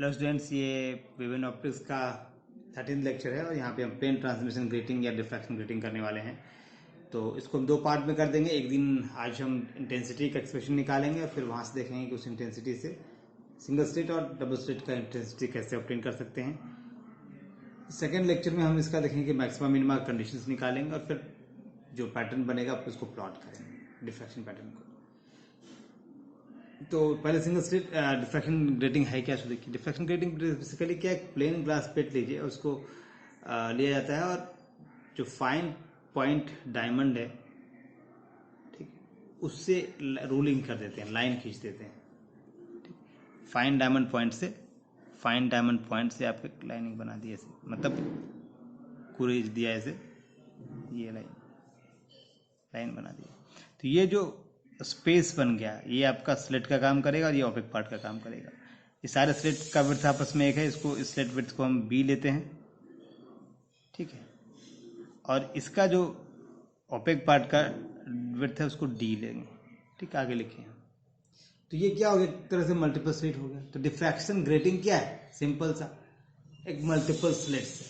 Hello students, ये विभिन्न optics का 13th लेक्चर है और यहाँ पे हम प्लेन ट्रांसमिशन ग्रेटिंग या डिफ्रैक्शन ग्रेटिंग करने वाले हैं। तो इसको हम दो पार्ट में कर देंगे। एक दिन आज हम इंटेंसिटी का एक्सप्रेशन निकालेंगे और फिर वहाँ से देखेंगे कि उस इंटेंसिटी से सिंगल स्लिट और डबल स्लिट का इंटेंसिटी कैसे ऑब्टेन कर सकते हैं। सेकेंड लेक्चर में हम इसका देखेंगे कि मैक्सिमम मिनिमा कंडीशंस निकालेंगे और फिर जो पैटर्न बनेगा उसको प्लॉट करेंगे डिफ्रैक्शन पैटर्न को। तो पहले सिंगल स्लिट डिफ्रैक्शन ग्रेटिंग है क्या? देखिए, डिफ्रैक्शन ग्रेटिंग बेसिकली क्या, एक प्लेन ग्लास प्लेट लीजिए, उसको लिया जाता है और जो फाइन पॉइंट डायमंड है, ठीक, उससे रूलिंग कर देते हैं, लाइन खींच देते हैं। ठीक, फाइन डायमंड पॉइंट से आपको लाइनिंग बना दी ऐसे, मतलब कुरेज दिया ऐसे, ये लाइन बना दी। तो ये जो स्पेस बन गया, ये आपका स्लिट का काम करेगा और ये ओपेक पार्ट का काम करेगा। ये सारे स्लिट का विड्थ आपस में एक है, इसको इस स्लिट विड्थ को हम बी लेते हैं, ठीक है, और इसका जो ओपेक पार्ट का विड्थ है उसको डी लेंगे। ठीक, आगे लिखे हैं। तो ये क्या हो गया, एक तरह से मल्टीपल स्लिट हो गया। तो डिफ्रैक्शन ग्रेटिंग क्या है? सिंपल सा, एक मल्टीपल स्लिट से,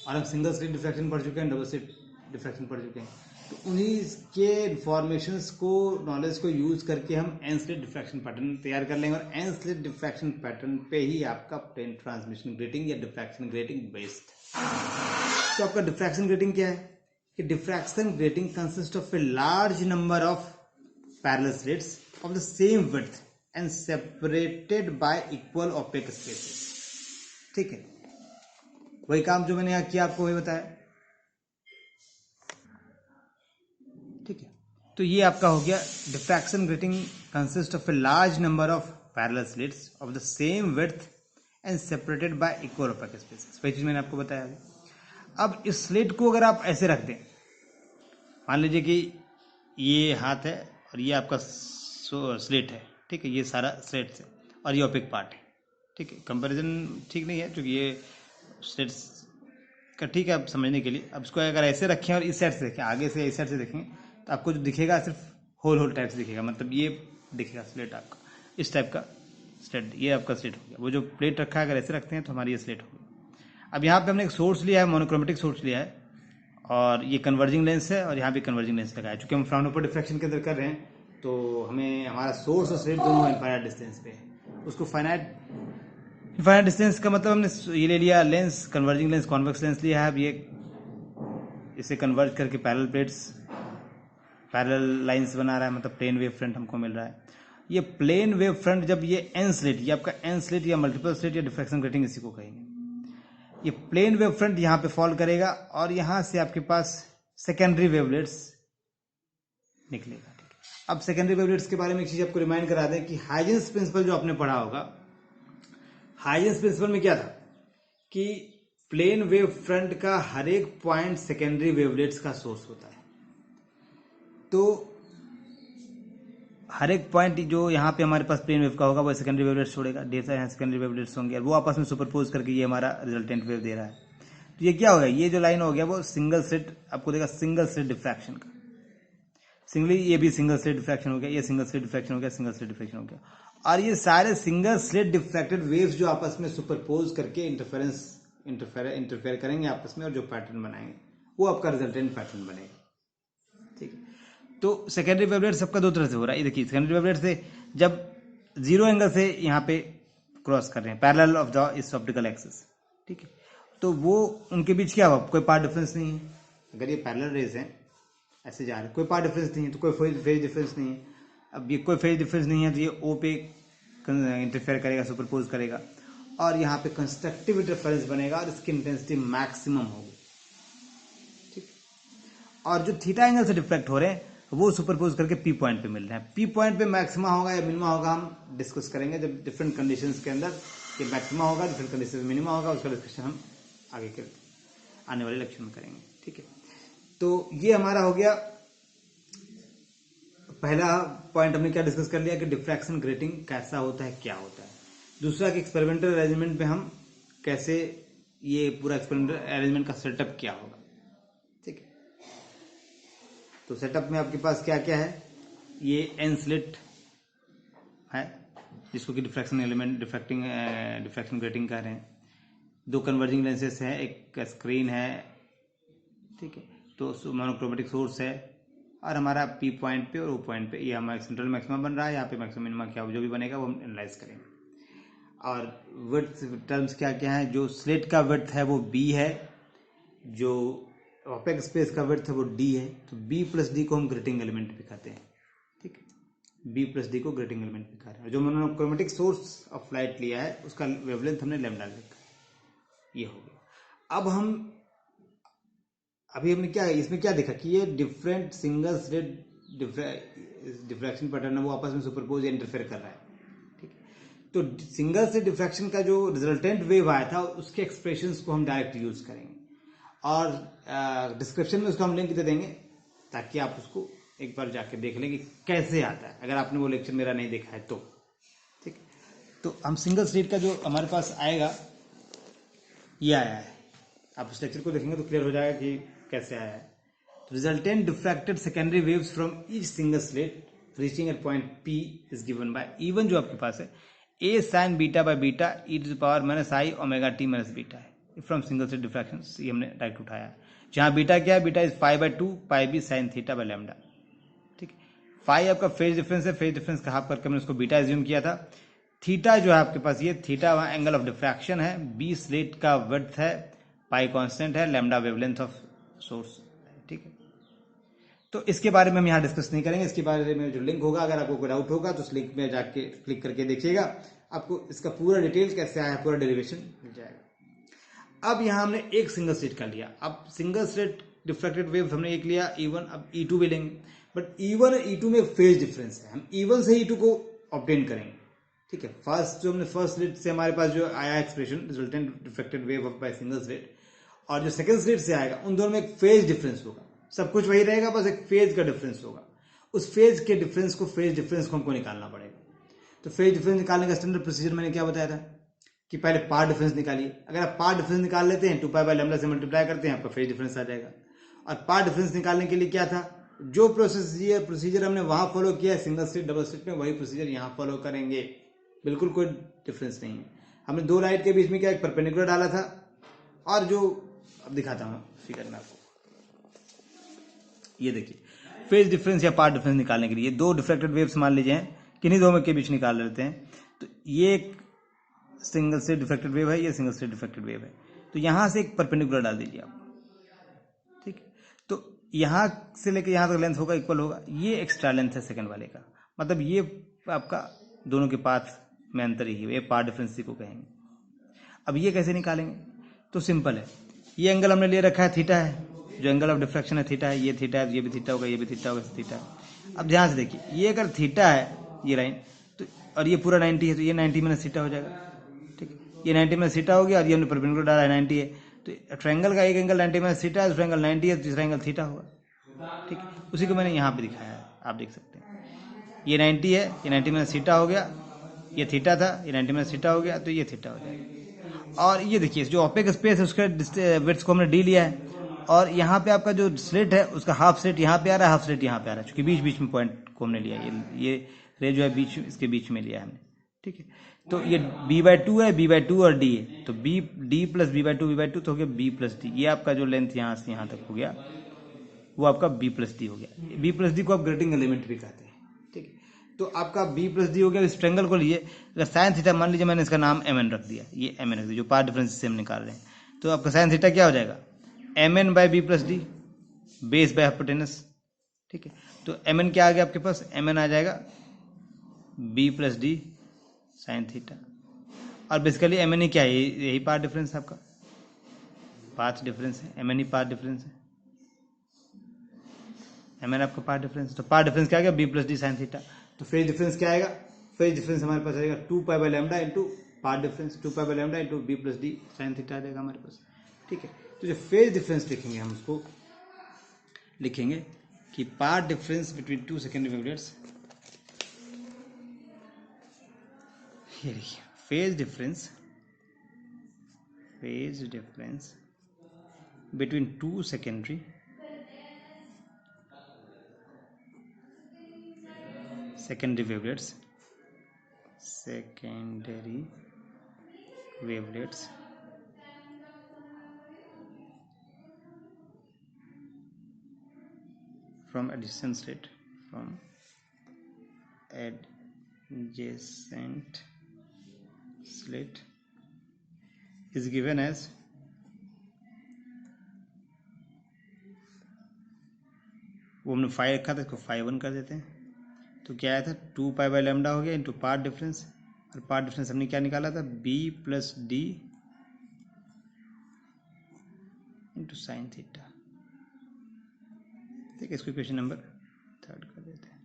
और हम सिंगल स्लिट डिफ्रैक्शन पढ़ चुके हैं, डबल स्लिट डिफ्रैक्शन पढ़ चुके हैं। तो उन्हीं के इंफॉर्मेशंस को, नॉलेज को यूज करके हम एन स्लिट डिफ्रैक्शन पैटर्न तैयार कर लेंगे और एन स्लिट डिफ्रैक्शन पैटर्न पे ही आपका प्लेन ट्रांसमिशन ग्रेटिंग या डिफ्रैक्शन ग्रेटिंग बेस्ड। तो आपका डिफ्रैक्शन ग्रेटिंग क्या है कि diffraction grating consist of a large number of parallel slits of the same width and separated by equal opaque spaces. ठीक है, वही काम जो मैंने यहाँ किया आपको वही बताया। ठीक है, तो ये आपका हो गया diffraction grating consist of a large number of parallel slits of the same width and separated by equal opaque spaces. वही चीज मैंने आपको बताया अभी। अब इस स्लिट को अगर आप ऐसे रख दें, मान लीजिए कि ये हाथ है और ये आपका स्लिट है, ठीक है, ये सारा स्लिट से और ये ओपेक पार्ट है। ठीक है, कंपैरिजन ठीक नहीं है क्योंकि ये स्लिट्स का ठीक है आप समझने के लिए। अब इसको अगर ऐसे रखें और इस साइड से देखें, आगे से इस साइड से देखेंगे, तो आपको जो दिखेगा सिर्फ होल टाइप से दिखेगा, मतलब ये दिखेगा स्लेट आपका, इस टाइप का स्लेट, ये आपका स्लेट हो गया। वो जो प्लेट रखा है अगर ऐसे रखते हैं तो हमारी ये स्लेट हो गई। अब यहाँ पे हमने एक सोर्स लिया है, मोनोक्रोमेटिक सोर्स लिया है, और ये कन्वर्जिंग लेंस है और यहाँ भी कन्वर्जिंग लेंस लगाया है। चूंकि हम फ्राउनहोफर डिफ्रैक्शन के अंदर कर रहे हैं तो हमें हमारा सोर्स और स्लेट दोनों इनफाइनाइट डिस्टेंस पे है। उसको इनफाइनाइट डिस्टेंस का मतलब हमने ये ले लिया lens, converging lens, convex lens लिया है। अब ये इसे कन्वर्ज करके पैरेलल प्लेट्स, पैरेलल लाइंस बना रहा है, मतलब प्लेन वेव फ्रंट हमको मिल रहा है। ये प्लेन वेव फ्रंट, जब ये एन स्लिट, ये आपका एन स्लिट या मल्टीपल स्लिट या डिफ्रैक्शन ग्रेटिंग इसी को कहेंगे, ये प्लेन वेव फ्रंट यहाँ पे फॉल करेगा और यहाँ से आपके पास सेकेंडरी वेवलेट्स निकलेगा। ठीक है, अब सेकेंडरी वेवलेट्स के बारे में एक चीज आपको रिमाइंड करा दें कि हाइजेंस प्रिंसिपल जो आपने पढ़ा होगा, हाइजेंस प्रिंसिपल में क्या था कि प्लेन वेव फ्रंट का हर एक पॉइंट सेकेंडरी वेवलेट्स का सोर्स होता है। तो हर एक पॉइंट जो यहाँ पे हमारे पास प्लेन वेव का होगा वो सेकेंडरी वेवलेट्स छोड़ेगा, ढेर सारे यहाँ सेकेंडरी वेवलेट्स होंगे और वो आपस में सुपरपोज करके ये हमारा रिजल्टेंट वेव दे रहा है। तो ये क्या हो गया, ये जो लाइन हो गया वो सिंगल स्लिट आपको देगा, सिंगल स्लिट डिफ्रैक्शन का। सिंगली ये भी सिंगल स्लिट डिफ्रैक्शन हो गया, ये सिंगल स्लिट डिफ्रैक्शन हो गया, सिंगल स्लिट डिफ्रैक्शन हो गया, और ये सारे सिंगल स्लिट डिफ्रैक्टेड वेव्स जो आपस में सुपरपोज करके इंटरफेयर करेंगे आपस में और जो पैटर्न बनाएंगे वो आपका रिजल्टेंट पैटर्न बनेगा। ठीक है, तो सेकेंडरी वेवलेट सबका दो तरह से हो रहा है। ये देखिए, सेकेंडरी वेवलेट से जब जीरो एंगल से यहाँ पे क्रॉस कर रहे हैं पैरेलल ऑफ द इस ऑप्टिकल एक्सिस, ठीक है, तो वो उनके बीच क्या हुआ, कोई पार्ट डिफरेंस नहीं है। अगर ये पैरेलल रेज हैं ऐसे जा रहे हैं, कोई पार्ट डिफरेंस नहीं है, तो कोई फेज डिफरेंस नहीं है। अब ये कोई फेज डिफरेंस नहीं है तो ये ओ पे इंटरफेयर करेगा, सुपरपोज करेगा, और यहाँ पे कंस्ट्रक्टिव इंटरफेरेंस बनेगा और इसकी इंटेंसिटी मैक्सिमम होगी। ठीक, और जो थीटा एंगल से डिफ्लेक्ट हो रहे हैं वो सुपरपोज करके पी पॉइंट पे मिल रहे हैं। पी पॉइंट पे मैक्सिमा होगा या मिनिमा होगा हम डिस्कस करेंगे जब डिफरेंट कंडीशंस के अंदर ये मैक्सिमा होगा, डिफरेंट कंडीशन में मिनिमा होगा, उसका डिस्कशन हम आगे के आने वाले लेक्चर में करेंगे। ठीक है, तो ये हमारा हो गया पहला पॉइंट। हमने क्या डिस्कस कर लिया कि डिफ्रैक्शन ग्रेटिंग कैसा होता है, क्या होता है। दूसरा कि एक्सपेरिमेंटल अरेंजमेंट पे हम कैसे, ये पूरा एक्सपेरिमेंटल अरेंजमेंट का सेटअप क्या होगा। ठीक है, तो सेटअप में आपके पास क्या क्या है, ये एन स्लिट है, जिसको कि डिफ्रैक्शन एलिमेंट डिफ्रैक्शन ग्रेटिंग कह रहे हैं। दो कन्वर्जिंग लेंसेज है, एक स्क्रीन है, ठीक है, तो मोनोक्रोमेटिक सोर्स है, और हमारा पी पॉइंट पे और ओ पॉइंट पे ये हमारा सेंट्रल मैक्सिमम बन रहा है, यहाँ पे मैक्सिमम मिनिमम क्या जो भी बनेगा वो हम एनालाइज करेंगे। और विड्थ टर्म्स क्या क्या है, जो स्लिट का विड्थ है वो बी है, जो ओपेक स्पेस का विड्थ है वो डी है, तो बी प्लस डी को हम ग्रेटिंग एलिमेंट भी कहते हैं, ठीक है, बी प्लस डी को ग्रेटिंग एलिमेंट भी कह रहे हैं। जो मोनोक्रोमेटिक सोर्स ऑफ लाइट लिया है उसका वेवलेंथ हमने लैम्डा लिखा, ये हो गया। अब हम अभी हमने क्या इसमें क्या देखा कि ये different single slit diffraction pattern है वो आपस में सुपरपोज या इंटरफेयर कर रहा है, ठीक है। तो सिंगल स्लिट डिफ्रैक्शन का जो रिजल्टेंट वेव आया था उसके एक्सप्रेशंस को हम डायरेक्ट यूज करेंगे, और डिस्क्रिप्शन में उसका हम लिंक दे देंगे ताकि आप उसको एक बार जाके देख लें कि कैसे आता है, अगर आपने वो लेक्चर मेरा नहीं देखा है तो, ठीक। तो हम सिंगल स्लिट का जो हमारे पास आएगा ये आया है, आप उस लेक्चर को देखेंगे तो क्लियर हो जाएगा कि कैसे आया है। Resultant diffracted secondary waves from each single slit reaching at point P is given by even जो आपके पास है A sine beta by beta E to the power minus I omega T minus beta है from single slit diffraction, ये हमने direct उठाया है। जहां बीटा क्या है, beta is pi by 2 pi B sine theta by lambda, ठीक है। फाई आपका फेज डिफरेंस है, फेज डिफरेंस का हाफ करके हमने उसको बीटा एज्यूम किया था। थीटा जो है आपके पास ये थीटा वहां एंगल ऑफ डिफ्रैक्शन है, बी स्लिट का विड्थ है, पाई कांस्टेंट है, लैम्डा वेवलेंथ ऑफ सोर्स, ठीक है। तो इसके बारे में हम यहाँ डिस्कस नहीं करेंगे, इसके बारे में जो लिंक होगा अगर आपको कोई डाउट होगा तो उस लिंक में जाके क्लिक करके देखिएगा, आपको इसका पूरा डिटेल कैसे आया पूरा डेरिवेशन मिल जाएगा। अब यहाँ हमने एक सिंगल स्लिट का लिया, अब सिंगल स्लिट डिफ्रैक्टेड वेव हमने एक लिया E1, अब E2 भी लेंगे, बट E1 और E2 में फेज डिफरेंस है, हम E1 से E2 को ऑब्टेन करेंगे, ठीक है। फर्स्ट जो हमने फर्स्ट स्लिट से हमारे पास जो आया expression resultant diffracted wave of by single slit, और जो सेकंड स्लिट से आएगा उन दोनों में एक फेज डिफरेंस होगा, सब कुछ वही रहेगा, बस एक फेज का डिफरेंस होगा। उस फेज के डिफरेंस को हमको निकालना पड़ेगा। तो फेज डिफरेंस निकालने का स्टैंडर्ड प्रोसीजर मैंने क्या बताया था कि पहले पार्ट डिफरेंस निकालिए, अगर आप पार्ट डिफरेंस निकाल लेते हैं 2 पाई बाय लैम्डा से मल्टीप्लाई करते हैं आपका फेज डिफरेंस आ जाएगा। और पार्ट डिफरेंस निकालने के लिए क्या था, जो प्रोसीजर हमने वहां फॉलो किया सिंगल स्लिट डबल स्लिट में, वही प्रोसीजर यहाँ फॉलो करेंगे, बिल्कुल कोई डिफरेंस नहीं है। हमने दो लाइट के बीच में क्या एक परपेंडिकुलर डाला था, और जो अब दिखाता हूँ फिगर में आपको, ये देखिए फेज डिफरेंस या पार्ट डिफरेंस निकालने के लिए दो डिफ्रैक्टेड वेव्स मान लीजिए किन्हीं दो में के बीच निकाल लेते हैं, तो ये एक सिंगल स्लिट डिफ्रैक्टेड वेव है, ये सिंगल स्लिट डिफ्रैक्टेड वेव है, तो यहां से एक परपेंडिकुलर डाल दीजिए आप, ठीक। तो यहां से लेकर यहां तक लेंथ होगा इक्वल होगा, ये एक्स्ट्रा लेंथ है सेकंड वाले का, मतलब ये आपका दोनों के पाथ में अंतर ही है, ये पार्ट डिफरेंस को कहेंगे। अब ये कैसे निकालेंगे, तो सिंपल है, ये एंगल हमने ले रखा है थीटा है, जो एंगल ऑफ डिफ्रैक्शन है थीटा है, ये थीटा है, ये भी थीटा होगा, ये भी थीटा होगा, थीटा है। अब ध्यान से देखिए, ये अगर थीटा है ये लाइन, तो और ये पूरा 90 है, तो ये 90 माइनस थीटा हो जाएगा, ठीक है। ये 90 माइनस थीटा हो गया, और ये हमने परपेंडिकुलर डाला है 90 है, तो ट्रायंगल का एक एंगल 90 माइनस थीटा है, दूसरा एंगल 90 है, तीसरा एंगल थीटा होगा, ठीक है। उसी को मैंने यहाँ पे दिखाया है, आप देख सकते हैं, ये 90 है, ये 90 माइनस थीटा हो गया, ये थीटा था, ये 90 माइनस थीटा हो गया, तो ये थीटा हो जाएगा। और ये देखिए जो ओपेक स्पेस है उसका विड्थ को हमने डी लिया है, और यहाँ पे आपका जो स्लिट है उसका हाफ स्लिट यहाँ पे आ रहा है, हाफ स्लिट यहाँ पे आ रहा है, क्योंकि बीच बीच में पॉइंट को हमने लिया, ये रे जो है बीच इसके बीच में लिया है हमने, ठीक है। तो ये b/2 है, b/2 और d है, तो b d प्लस b/2 तो हो गया b प्लस डी, ये आपका जो लेंथ यहाँ से यहाँ तक हो गया वो आपका b प्लस डी हो गया। b प्लस डी को आप ग्रेटिंग एलिमेंट भी कहते हैं, ठीक है। तो आपका b प्लस डी हो गया। इस ट्रायंगल को लिए अगर साइन थीटा मान लीजिए, मैंने इसका नाम mn रख दिया, ये mn रख दिया, जो पार्ट डिफरेंस से हम निकाल रहे हैं, तो आपका साइन थीटा क्या हो जाएगा, mn by b plus d base by hypotenuse, ठीक है। तो mn क्या आ गया आपके पास, mn आ जाएगा b plus D sine theta, और बेसिकली mn ही क्या है, यही पार्ट डिफरेंस है आपका, पाथ डिफरेंस है, mn ही पार्ट डिफरेंस है, mn आपका पार्ट डिफरेंस, तो पार्ट डिफरेंस क्या आ गया b plus D sine theta. तो फेज डिफरेंस क्या आएगा, फेज डिफरेंस हमारे पास आएगा 2 pi by lambda into path difference, 2 pi by lambda into b plus D sine theta आ जाएगा हमारे पास, ठीक है। तो जो फेज डिफरेंस लिखेंगे हम उसको लिखेंगे कि path difference between two secondary wavelets, ये देखिए phase difference between two secondary wavelets secondary wavelets from adjacent slit is given as वो हमने फाइव रखा था, इसको 5 1 कर देते हैं। तो क्या आया था 2π/λ हो गया इंटू पार्ट डिफरेंस, और पार्ट डिफरेंस हमने क्या निकाला था b + d into sine theta. ठीक है, इसको क्वेश्चन नंबर 3 कर देते हैं।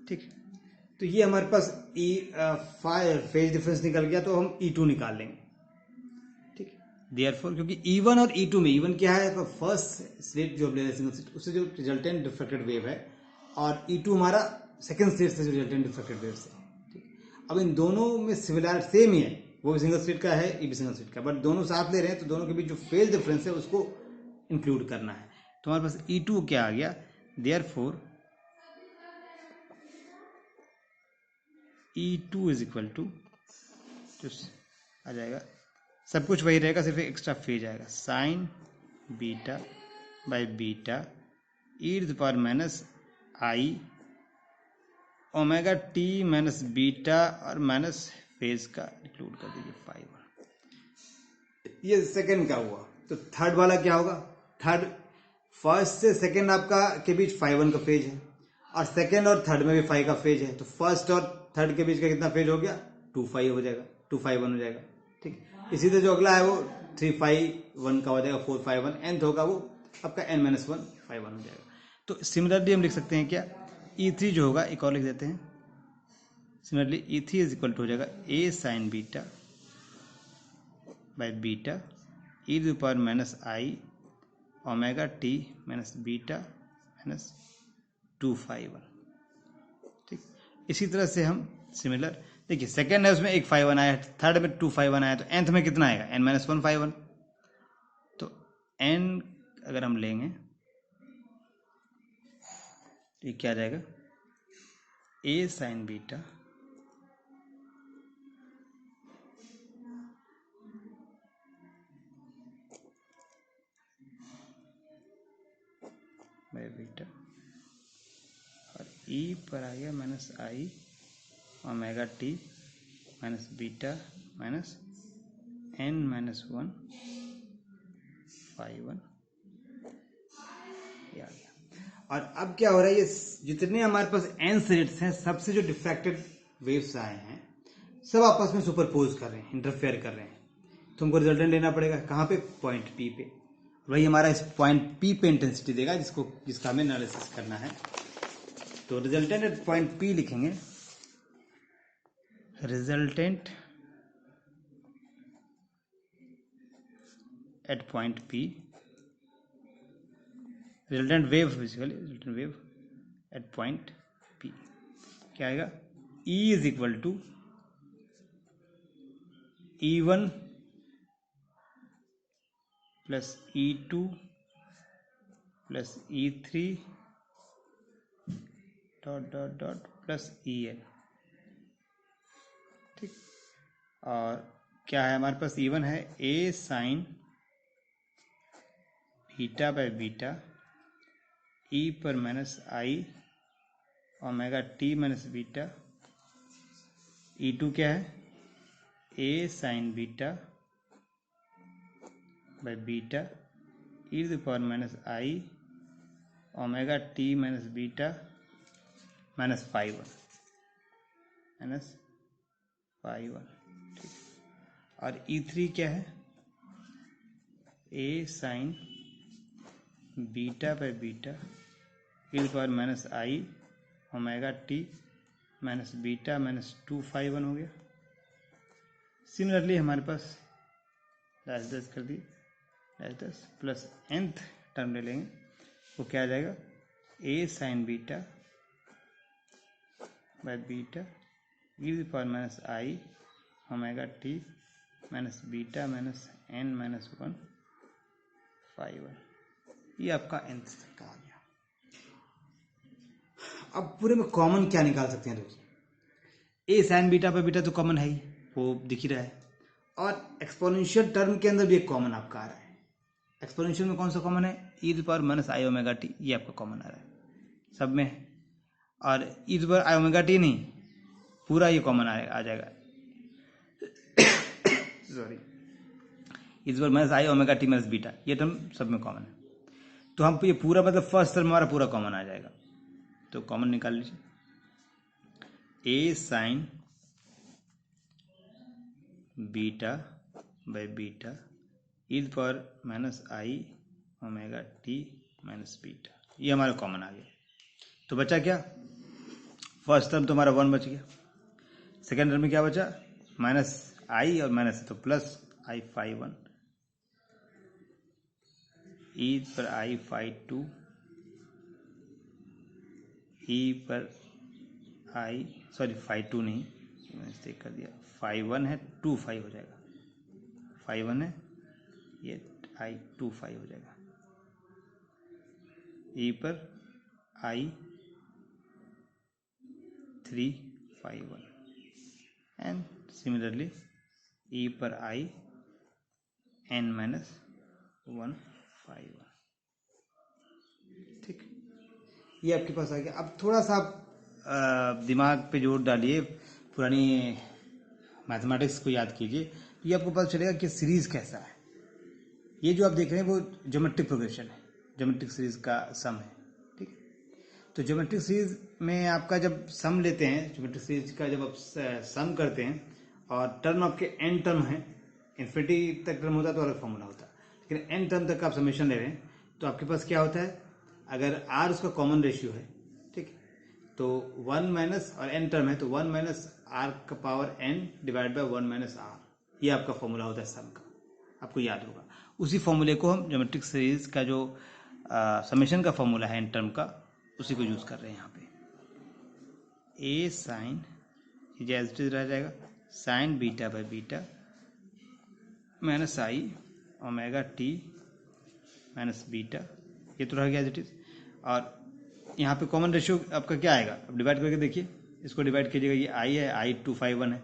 ठीक, तो ये हमारे पास फेज डिफरेंस निकल गया, तो हम E2 निकाल लेंगे। ठीक, देयरफॉर क्योंकि E1 और E2 में E1 क्या है, फर्स्ट स्लिट जो सिंगल स्लिट उससे जो रिजल्टेंट डिफ्रैक्टेड वेव है, और E2 हमारा सेकंड स्लिट से जो रिजल्टेंट डिफ्रैक्टेड वेव से। ठीक, अब इन दोनों में सिमिलर सेम ही है, वो भी सिंगल स्लिट का है, ये भी सिंगल स्लिट का, बट दोनों साथ ले रहे हैं, तो दोनों के बीच जो फेज डिफरेंस है उसको इंक्लूड करना है। तो हमारे पास E2 क्या आ गया, therefore E2 is equal to जो आ जाएगा, सब कुछ वही रहेगा, सिर्फ एक्स्ट्रा फेज आएगा, sign beta by beta e⁻⁻i omega T minus beta और माइनस फेज का इंक्लूड कर दीजिए 5। ये सेकंड का हुआ। तो थर्ड वाला क्या होगा, थर्ड फर्स्ट से सेकंड आपका के बीच 5 1 का फेज है, और सेकंड और थर्ड में भी 5 का फेज है, तो फर्स्ट और थर्ड के बीच का कितना फेज हो गया 2 5 हो जाएगा, 2 5 1 हो जाएगा। ठीक, इसी तरह जो अगला है वो 3 5 1 का हो जाएगा, 4 5 1, nth होगा वो आपका n-1 5 1 हो जाएगा। तो सिमिलरली हम लिख सकते हैं क्या, E3 जो होगा एक और लिख देते हैं, similarly E3 is equal to हो जाएगा a sine beta by beta e⁻⁻i omega T minus beta minus 2 5 1। ठीक, इसी तरह से हम सिमिलर देखिए, सेकेंड है उसमें एक 5 1 आया, थर्ड में 2 5 1 आया, तो nth में कितना आएगा n-1 5 1। तो n अगर हम लेंगे तो ये क्या आ जाएगा a sine beta by beta, और e पर आ गया माइनस आई omega T minus beta minus n-1 5 1, ये आ गया। और अब क्या हो रहा है, ये जितने हमारे पास n स्लिट्स हैं, सबसे जो डिफ्रैक्टेड वेव्स आए हैं सब आपस में सुपरपोज कर रहे हैं, इंटरफेयर कर रहे हैं। तो हमको रिजल्टेंट लेना पड़ेगा कहाँ पे, पॉइंट P पे। वही हमारा इस पॉइंट P पे इंटेंसिटी देगा, जिसका हमें एनालिसिस करना है। तो रिजल्टेंट एट पॉइंट P लिखेंगे, resultant at point P, resultant wave basically, resultant wave at point P क्या आएगा, E is equal to E1 plus E2 plus E3 dot dot dot plus EN। ठीक, और क्या है हमारे पास, E1 है a sine beta by beta e पर minus आई omega T minus beta, E2 क्या है a sine beta by beta e⁻⁻i omega T minus beta minus 5 1 minus 5 1। ठीक, और E3 क्या है a sine beta by beta e⁻⁻i omega T minus beta minus 2 5 1 हो गया। Similarly हमारे पास -10 कर दी, -10 प्लस nth टर्म ले लेंगे, वो क्या आ जाएगा a sine beta by beta e⁻⁻i omega T minus beta minus n-1 5 1। ये आपका nth तक का आ गया। अब पूरे में कॉमन क्या निकाल सकते हैं, देखिए ए साइन बीटा पर बीटा तो कॉमन है ही, वो दिख ही रहा है, और एक्सपोनेंशियल टर्म के अंदर भी एक कॉमन आपका आ रहा है। एक्सपोनेंशियल में कौन सा कॉमन है, E to power minus I omega T, ये आपका कॉमन आ रहा है सब में, और E to power I omega T नहीं, पूरा ये कॉमन आ जाएगा sorry, E to power minus I omega T minus beta, ये टर्म सब में कॉमन है। तो हम ये पूरा मतलब फर्स्ट टर्म हमारा पूरा कॉमन आ जाएगा, तो कॉमन निकाल लीजिए, A sine beta by beta E to power minus I omega T minus beta, ये हमारा कॉमन आ गया। तो बचा क्या, फर्स्ट टर्म तो हमारा 1 बच गया, सेकेंड टर्म में क्या बचा, माइनस आई और माइनस तो प्लस आई फाई 1 ई पर आई फाई 2 ई पर आई सॉरी फाई 2 नहीं, मिस्टेक कर दिया, फाई 1 है 2 फाई हो जाएगा, फाई 1 है ये आई 2 फाई हो जाएगा, ई पर आई 3 फाई 1 एंड सिमिलरली ई पर आई एन माइनस 1 फाई 1। ठीक, ये आपके पास आ गया। अब थोड़ा सा आप दिमाग पे जोर डालिए, पुरानी मैथमेटिक्स को याद कीजिए, तो ये आपको पता चलेगा कि सीरीज कैसा है। ये जो आप देख रहे हैं वो ज्योमेट्रिक प्रोग्रेशन है, ज्योमेट्रिक सीरीज का सम है। ठीक है, तो ज्योमेट्रिक सीरीज में आपका जब सम लेते हैं, ज्योमेट्रिक सीरीज का जब आप सम करते हैं और टर्म आपके एन टर्म है, इन्फिनिटी तक टर्म होता है तो अलग फॉर्मूला होता है, लेकिन एन टर्म तक आप समेशन ले रहे हैं, तो आपके पास क्या होता है, अगर आर उसका कॉमन रेशियो है, ठीक है, तो 1 माइनस और एन टर्म है तो 1 माइनस आर का power n divide by 1 minus r, ये आपका फॉर्मूला होता है सम का, आपको याद होगा। उसी फॉर्मूले को हम ज्योमेट्रिक सीरीज का जो समेशन का फॉर्मूला है एन टर्म का, उसी को यूज कर रहे हैं यहाँ पे। ए साइन ये एज इट इज रह जाएगा, sign beta by beta minus I omega T minus beta, ये तो रह गया एज इट इज, और यहाँ पे कॉमन रेशियो आपका क्या आएगा, अब डिवाइड करके देखिए, इसको डिवाइड कीजिएगा, ये आई है, आई 2 फाई 1 है,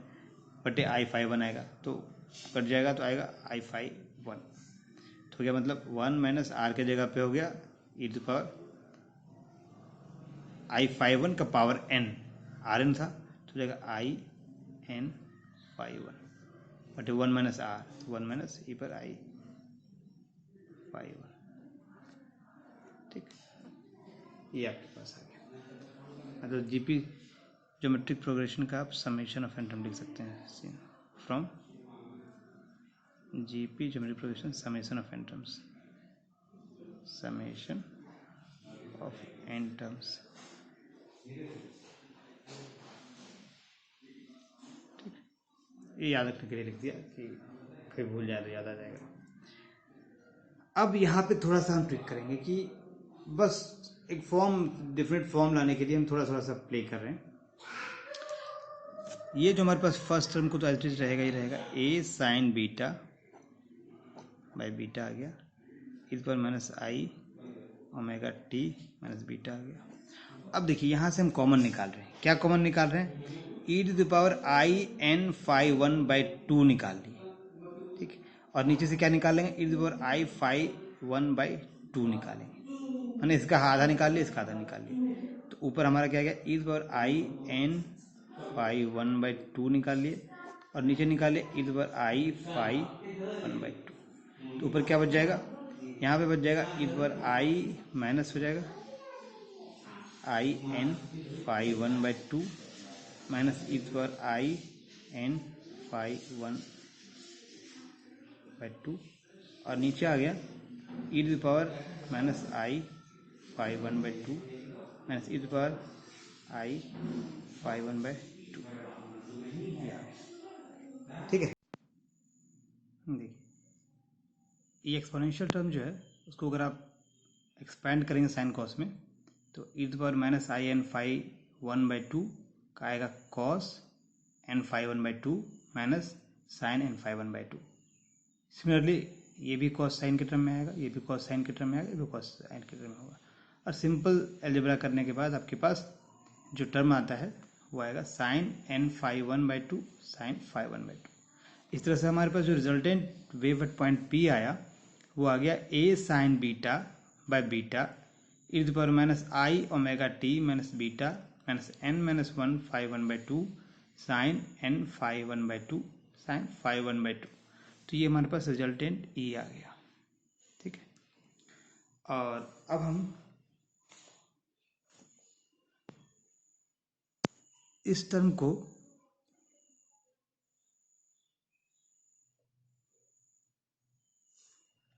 बटे आई फाई 1 आएगा, तो कट जाएगा तो आएगा आई फाई 1, तो क्या मतलब 1 माइनस आर के जगह पे हो गया E to power I phi 1 का पावर एन, आर एन था तो जाएगा आई एन फाई 1 बटे 1 माइनस आर, 1 माइनस ई पर आई फाई 1। ठीक, ये आपके पास आ गया। तो जीपी ज्योमेट्रिक प्रोग्रेशन का आप समेशन ऑफ एन टर्म लिख सकते हैं, from GP geometric progression summation of n terms, summation of n terms. ठीक, ये याद रखने के लिए लिख दिया कि फिर भूल जाए तो याद आ जाएगा। अब यहाँ पे थोड़ा सा हम ट्रिक करेंगे कि बस एक फॉर्म, डिफरेंट फॉर्म लाने के लिए हम थोड़ा सा प्ले कर रहे हैं। ये जो हमारे पास फर्स्ट टर्म को तो एज इट इज रहेगा ही रहेगा, ए साइन बीटा बाई बीटा आ गया, इस पर माइनस आई ओमेगा टी माइनस बीटा आ गया। अब देखिए यहाँ से हम कॉमन निकाल रहे हैं, क्या कॉमन निकाल रहे हैं, E to the power I N phi 1 by 2 निकाल लिए, ठीक, और नीचे से क्या निकाल लेंगे, E to the power I phi 1 by 2 निकालेंगे, मैंने इसका आधा निकाल लिया, इसका आधा निकाल लिया, तो ऊपर हमारा क्या गया, E to the power I N phi 1 by 2 निकाल लिए, और नीचे निकाले E to the power I phi 1 by 2, तो ऊपर क्या बच जाएगा, यहाँ पे बच जाएगा E to the power I minus हो जाएगा I N phi 1 by 2 minus E to power I N phi 1 by 2, और नीचे आ गया E to power minus I phi 1 by 2 minus E to power I phi 1 by 2। ठीक है, देखिए ये एक्सपोनेंशियल टर्म जो है उसको अगर आप एक्सपैंड करेंगे साइन कॉस में, तो E to power minus I N phi 1 by 2 का आएगा cos N phi 1 by 2 minus sine N phi 1 by 2। Similarly ये भी कॉस साइन के टर्म में आएगा, ये भी कॉस साइन के टर्म में आएगा, ये भी कॉस साइन के टर्म में होगा, और सिंपल अलजेब्रा करने के बाद आपके पास जो टर्म आता है वो आएगा sine N phi 1/2 sine phi 1/2। इस तरह से हमारे पास जो resultant wave at point P आया वो आ गया A sine beta by beta E to the power minus I omega T minus beta minus N minus 1 phi 1/2 sine N phi 1/2 sine phi 1/2। तो ये हमारे पास रिजल्टेंट ई आ गया। ठीक है, और अब हम इस टर्म को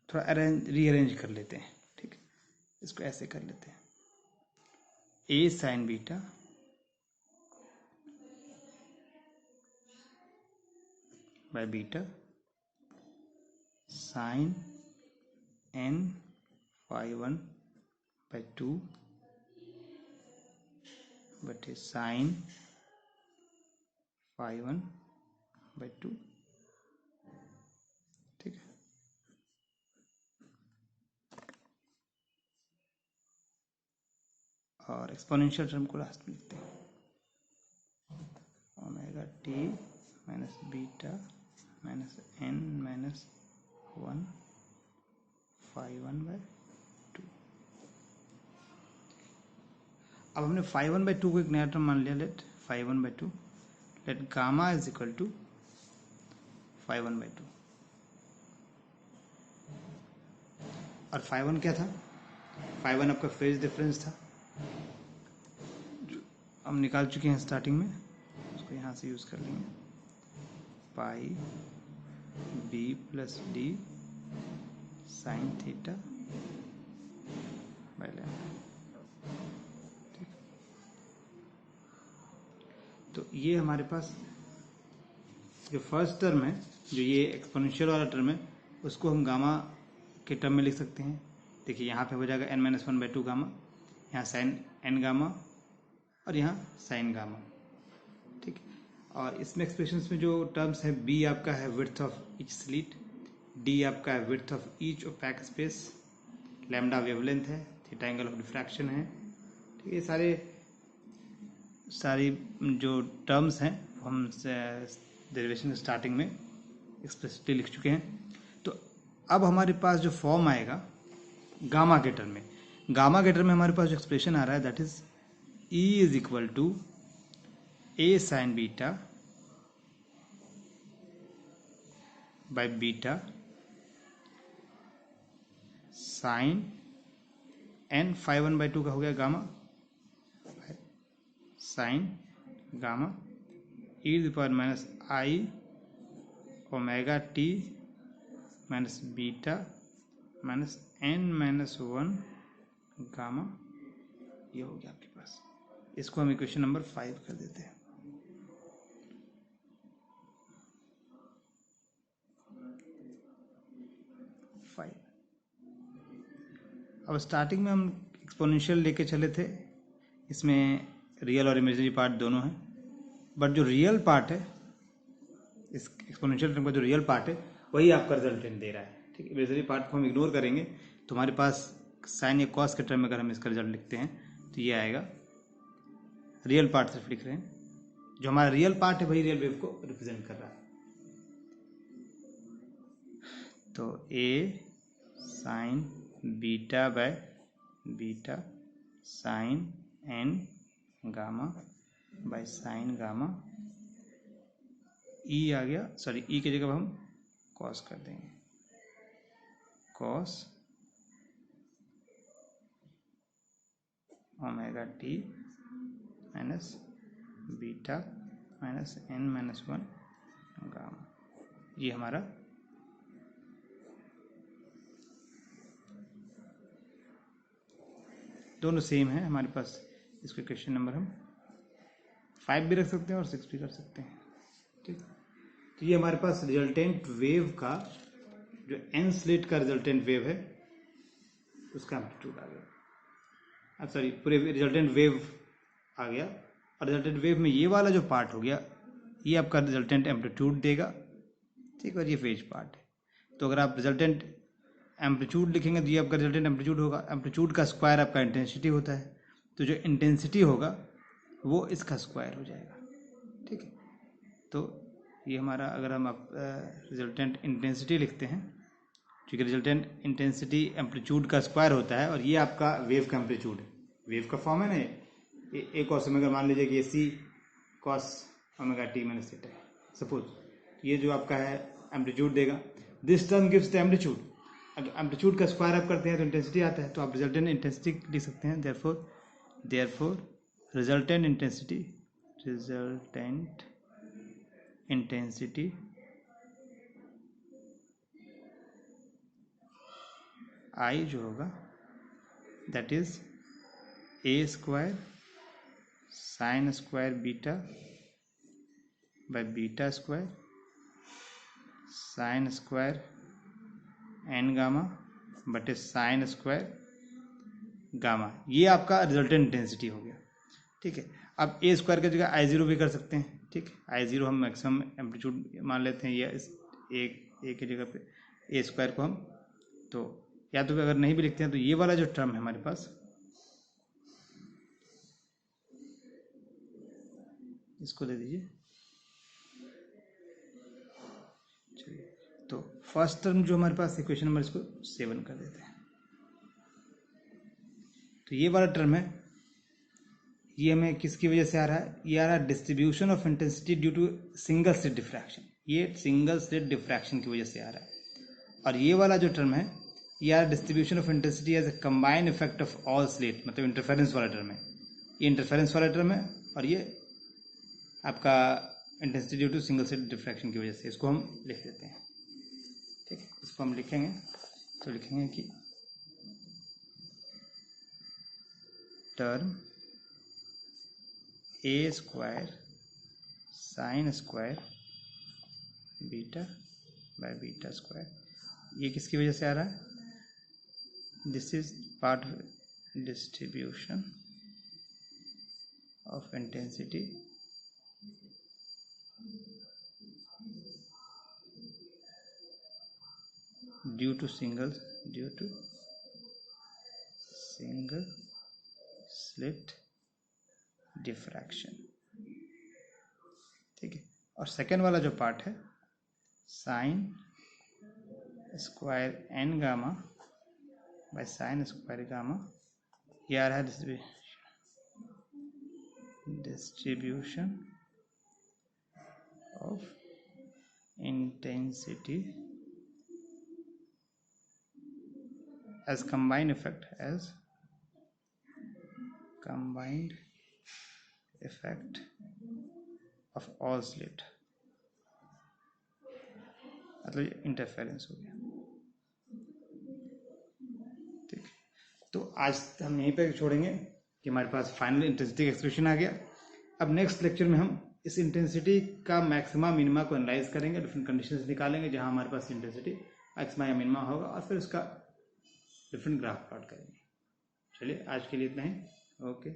थोड़ा रीअरेंज कर लेते हैं। ठीक है, इसको ऐसे कर लेते हैं, A sine beta by beta sine N phi 1/2 बटे साइन फाई 1/2। ठीक है, और एक्सपोनेंशियल टर्म को लास्ट में लिखते हैं, omega T minus beta minus N minus 1 phi 1/2। अब हमने फाई 1/2 को एक नया टर्म मान लिया, let phi 1/2, let gamma is equal to phi 1/2। और फाई 1 क्या था? फाई 1 आपका फेज डिफरेंस था, जो हम निकाल चुके हैं स्टार्टिंग में, उसको यहाँ से यूज कर लेंगे, pi B plus D sine theta by lambda. तो ये हमारे पास जो फर्स्ट टर्म है, जो ये एक्सपोनेंशियल वाला टर्म है, उसको हम गामा के टर्म में लिख सकते हैं। देखिए यहाँ पे हो जाएगा n माइनस 1/2 गामा, यहाँ साइन एन गामा और यहाँ साइन गामा। ठीक है, और इसमें एक्सप्रेशंस में जो टर्म्स है, b आपका है width of each slit, d आपका है width of each opaque space, lambda wavelength है, थीटा एंगल ऑफ डिफ्रैक्शन है। ठीक है, सारी जो टर्म्स हैं हम डेरिवेशन स्टार्टिंग में एक्सप्रेसिवली लिख चुके हैं। तो अब हमारे पास जो फॉर्म आएगा गामा के टर्म में, गामा के टर्म में हमारे पास जो एक्सप्रेशन आ रहा है that is e is equal to a sine beta by beta sine N phi 1/2 का हो गया gamma sine gamma e to the power minus I omega T minus beta minus N minus 1 gamma. ये हो गया आपके पास। इसको हम equation number 5 कर देते हैं। अब स्टार्टिंग में हम एक्सपोनेंशियल लेके चले थे, इसमें रियल और इमेजिनरी पार्ट दोनों हैं, बट जो रियल पार्ट है, इस एक्सपोनेंशियल टर्म का जो रियल पार्ट है वही आपका रिजल्टेंट दे रहा है। ठीक है, इमेजिनरी पार्ट को हम इग्नोर करेंगे, तो हमारे पास साइन या कॉस के टर्म में अगर हम इसका रिजल्ट लिखते हैं तो ये आएगा। रियल पार्ट सिर्फ लिख रहे हैं, जो हमारा रियल पार्ट है वही रियल वेव को रिप्रेजेंट कर रहा है। तो A sine beta by beta sine N gamma by sine gamma, E आ गया, सॉरी ई की जगह हम कॉस कर देंगे, cos omega T minus beta minus N minus 1 gamma. ये हमारा दोनों सेम है हमारे पास। इसको क्वेश्चन नंबर हम 5 भी रख सकते हैं और 6 भी कर सकते हैं। ठीक, तो ये हमारे पास रिजल्टेंट वेव का जो एन स्लिट का रिजल्टेंट वेव है उसका एम्पलीट्यूड आ गया, सॉरी पूरे रिजल्टेंट वेव आ गया। और रिजल्टेंट वेव में ये वाला जो पार्ट हो गया ये आपका रिजल्टेंट एम्पलीट्यूड देगा। ठीक, और ये फेज पार्ट है। तो अगर आप रिजल्टेंट एम्पलीट्यूड लिखेंगे तो ये आपका रिजल्टेंट एम्पलीट्यूड होगा। एम्पलीट्यूड का स्क्वायर आपका इंटेंसिटी होता है, तो जो इंटेंसिटी होगा वो इसका स्क्वायर हो जाएगा। ठीक है, तो ये हमारा, अगर हम आप रिजल्टेंट इंटेंसिटी लिखते हैं, क्योंकि रिजल्टेंट इंटेंसिटी एम्पलीट्यूड का स्क्वायर होता है, और ये आपका वेव का एम्पलीट्यूड है, वेव का फॉर्म है ना ये। ए कॉस ओमेगा, मान लीजिए कि ये C cos omega T minus theta है सपोज, ये जो आपका है एम्पलीट्यूड देगा। This term gives the amplitude. अगर एम्पलीट्यूड का स्क्वायर आप करते हैं तो इंटेंसिटी आता है, तो आप रिजल्टेंट इंटेंसिटी लिख सकते हैं। देयरफॉर रिजल्टेंट इंटेंसिटी आई जो होगा that is a square sine square beta by beta square sine square n gamma बटे साइन स्क्वायर गामा। ये आपका रिजल्टेंट इंटेंसिटी हो गया। ठीक है, अब ए स्क्वायर की जगह आई जीरो भी कर सकते हैं। ठीक है, आई जीरो हम मैक्सिमम एम्पलीट्यूड मान लेते हैं, या इस ए की जगह पे ए स्क्वायर को हम, तो या तो अगर नहीं भी लिखते हैं तो ये वाला जो टर्म है हमारे पास, इसको दे दीजिए। चलिए, तो फर्स्ट टर्म जो हमारे पास इक्वेशन नंबर, इसको 7 कर देते हैं। तो ये वाला टर्म है, ये हमें किसकी वजह से आ रहा है? ये आ रहा है distribution of intensity due to single slit diffraction. ये सिंगल स्लिट डिफ्रैक्शन की वजह से आ रहा है। और ये वाला जो टर्म है, ये आ रहा है distribution of intensity as a combined effect of all slit, मतलब इंटरफेरेंस वाला टर्म है। ये इंटरफेरेंस वाला टर्म है, और ये आपका intensity due to single slit diffraction की वजह से। इसको हम लिख देते हैं। ठीक है, इसको हम लिखेंगे तो लिखेंगे कि term a square sine square beta by beta square, ये किसकी वजह से आ रहा है? This is part distribution of intensity due to single slit diffraction. ठीक है, और सेकेंड वाला जो पार्ट है sine square n gamma by sine square gamma, ये आ रहा है distribution of intensity as combined effect of all slit, मतलब इंटरफेरेंस हो गया। ठीक, तो आज हम यहीं पे छोड़ेंगे कि हमारे पास फाइनल इंटेंसिटी एक्सप्रेशन आ गया। अब नेक्स्ट लेक्चर में हम इस इंटेंसिटी का मैक्सिमा मिनिमा को एनालाइज करेंगे, डिफरेंट कंडीशंस निकालेंगे जहां हमारे पास इंटेंसिटी मैक्सिमा या मिनिमा होगा, और फिर उसका डिफरेंट ग्राफ प्लॉट करेंगे। चलिए, आज के लिए इतना ही। ओके।